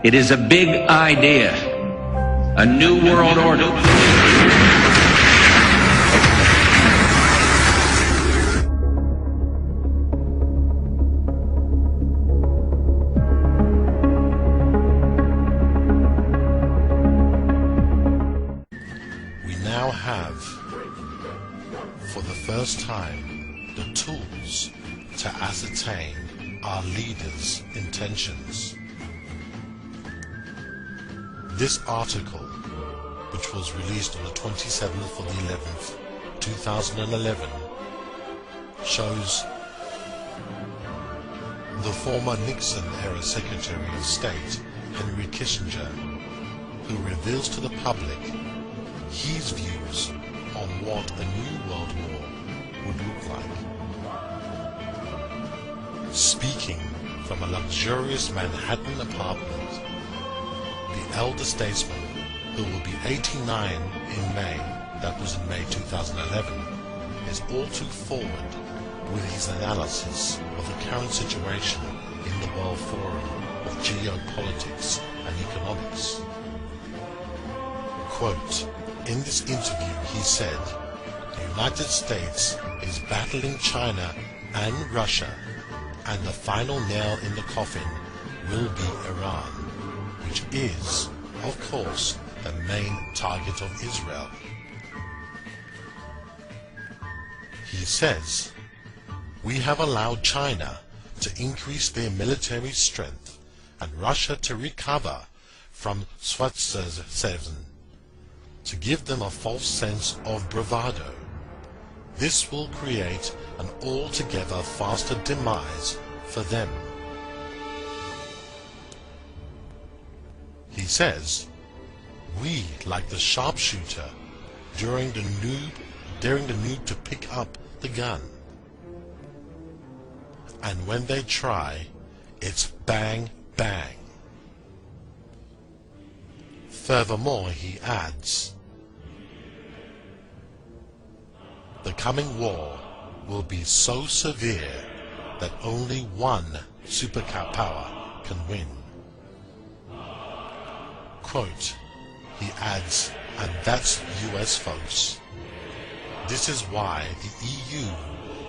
It is a big idea, a new world order. We now have, for the first time, the tools to ascertain our leaders' intentions. This article, which was released on the 27th of the 11th, 2011, shows the former Nixon-era Secretary of State, Henry Kissinger, who reveals to the public his views on what a new world war would look like. Speaking from a luxurious Manhattan apartment, the elder statesman, who will be 89 in May, that was in May 2011, is all too forward with his analysis of the current situation in the World Forum of Geopolitics and Economics. Quote, in this interview he said, the United States is battling China and Russia, and the final nail in the coffin will be Iran, which is, of course, the main target of Israel. He says, we have allowed China to increase their military strength and Russia to recover from Swaziland, to give them a false sense of bravado. This will create an altogether faster demise for them. He says, we, like the sharpshooter, daring the noob to pick up the gun. And when they try, it's bang, bang. Furthermore, he adds, the coming war will be so severe that only one superpower can win. Quote, he adds, and that's US folks. This is why the EU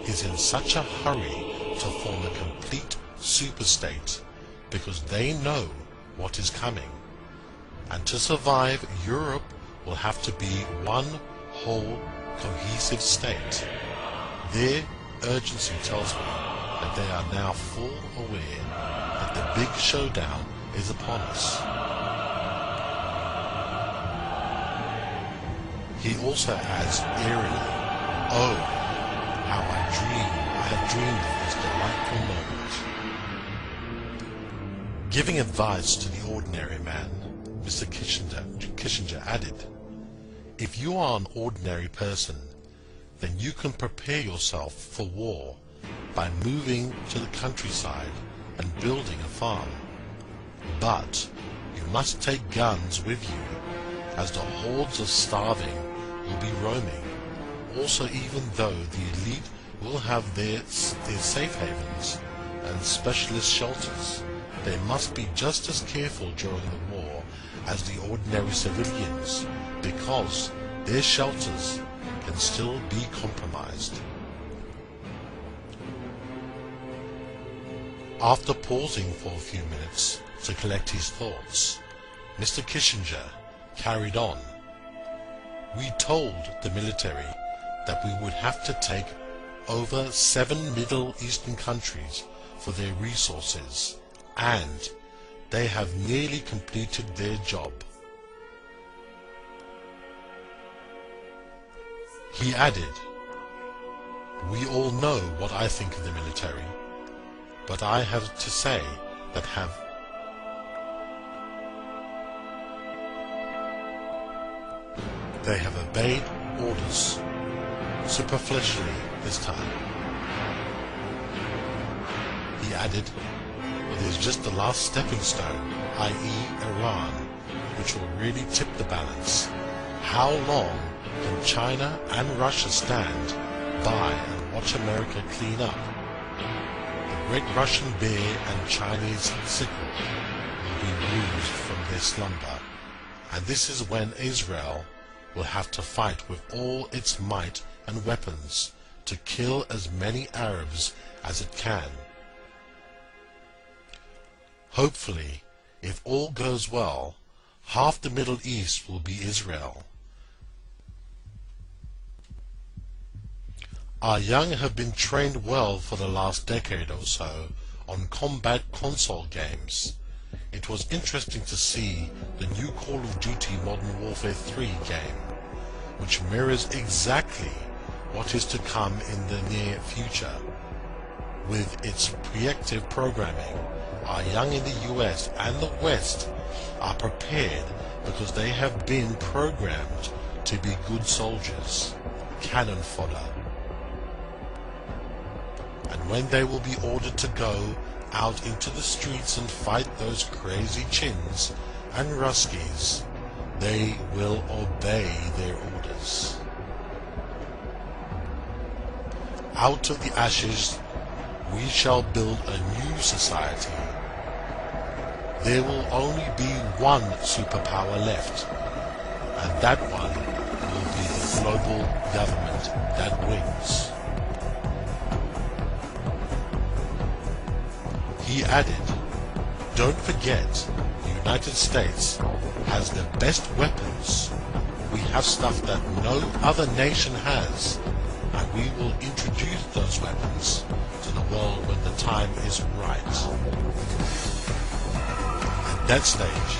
is in such a hurry to form a complete superstate, because they know what is coming. And to survive, Europe will have to be one whole cohesive state. Their urgency tells me that they are now full aware that the big showdown is upon us. He also adds eerily, oh, how I have dreamed of this delightful moment. Giving advice to the ordinary man, Mr. Kissinger added, if you are an ordinary person, then you can prepare yourself for war by moving to the countryside and building a farm. But you must take guns with you, as the hordes of starving will be roaming. Also, even though the elite will have their safe havens and specialist shelters, they must be just as careful during the war as the ordinary civilians, because their shelters can still be compromised. After pausing for a few minutes to collect his thoughts, Mr. Kissinger carried on. We told the military that we would have to take over 7 Middle Eastern countries for their resources, and they have nearly completed their job. He added, we all know what I think of the military, but I have to say that they have obeyed orders, superficially this time. He added, it is just the last stepping stone, i.e. Iran, which will really tip the balance. How long can China and Russia stand by and watch America clean up? The Red Russian bear and Chinese sickle will be roused from their slumber, and this is when Israel will have to fight with all its might and weapons to kill as many Arabs as it can. Hopefully, if all goes well, half the Middle East will be Israel. Our young have been trained well for the last decade or so on combat console games. It was interesting to see the new Call of Duty Modern Warfare 3 game, which mirrors exactly what is to come in the near future. With its preemptive programming, our young in the US and the West are prepared because they have been programmed to be good soldiers, cannon fodder. And when they will be ordered to go out into the streets and fight those crazy Chins and Ruskies, they will obey their orders. Out of the ashes we shall build a new society. There will only be one superpower left, and that one will be the global government that wins. He added, "Don't forget, the United States has the best weapons. We have stuff that no other nation has, and we will introduce those weapons to the world when the time is right." At that stage,